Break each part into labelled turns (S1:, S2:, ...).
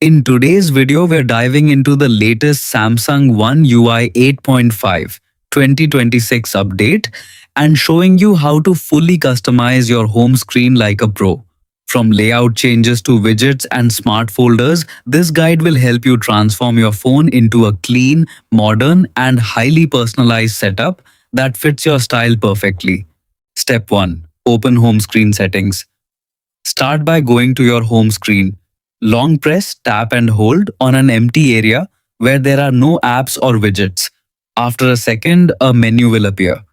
S1: In today's video, we're diving into the latest Samsung One UI 8.5 2026 update and showing you how to fully customize your home screen like a pro. From layout changes to widgets and smart folders, this guide will help you transform your phone into a clean, modern, and highly personalized setup that fits your style perfectly. Step 1. Open home screen settings. Start by going to your home screen. Long press, tap and hold on an empty area where there are no apps or widgets. After a second, a menu will appear.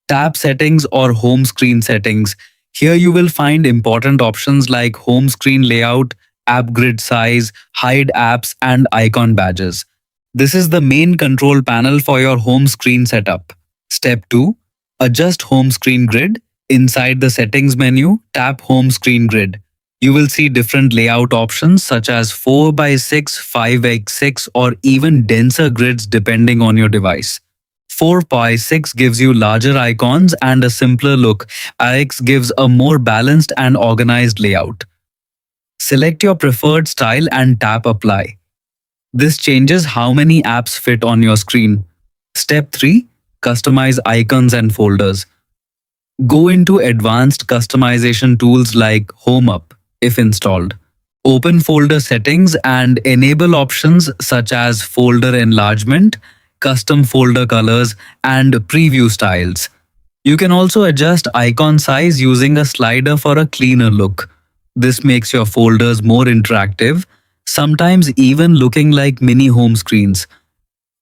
S1: Tap Settings or Home Screen Settings. Here you will find important options like home screen layout, app grid size, hide apps, and icon badges. This is the main control panel for your home screen setup. Step 2. Adjust home screen grid. Inside the settings menu, tap Home Screen Grid. You will see different layout options such as 4x6, 5x6, or even denser grids depending on your device. 4x6 gives you larger icons and a simpler look. X gives a more balanced and organized layout. Select your preferred style and tap Apply. This changes how many apps fit on your screen. Step 3. Customize icons and folders. Go into advanced customization tools like Home Up, if installed. Open folder settings and enable options such as folder enlargement, custom folder colors, and preview styles. You can also adjust icon size using a slider for a cleaner look. This makes your folders more interactive, sometimes even looking like mini home screens.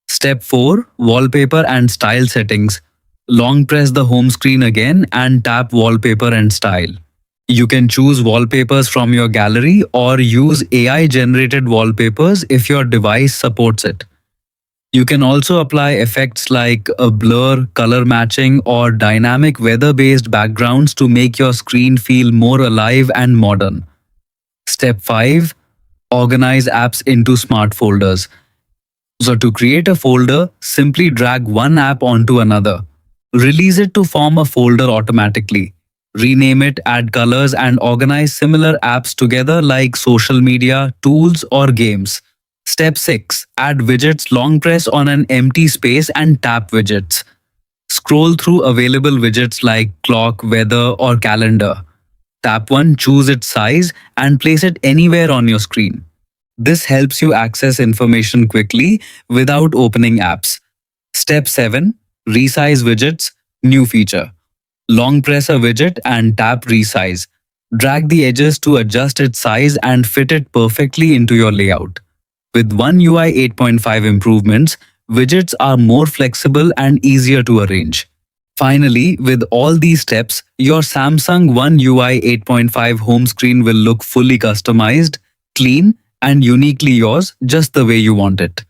S1: Step 4. Wallpaper and Style Settings. Long press the home screen again and tap Wallpaper and Style. You can choose wallpapers from your gallery or use AI-generated wallpapers if your device supports it. You can also apply effects like a blur, color matching, or dynamic weather-based backgrounds to make your screen feel more alive and modern. Step 5. Organize apps into smart folders. So to create a folder, simply drag one app onto another. Release it to form a folder automatically. Rename it, add colors, and organize similar apps together like social media, tools, or games. Step 6. Add widgets. Long press on an empty space and tap widgets. Scroll through available widgets like clock, weather, or calendar. Tap one, choose its size, and place it anywhere on your screen. This helps you access information quickly without opening apps. Step 7. Resize widgets. New feature. Long press a widget and tap Resize. Drag the edges to adjust its size and fit it perfectly into your layout. With One UI 8.5 improvements, widgets are more flexible and easier to arrange. Finally, with all these steps, your Samsung One UI 8.5 home screen will look fully customized, clean, and uniquely yours just the way you want it.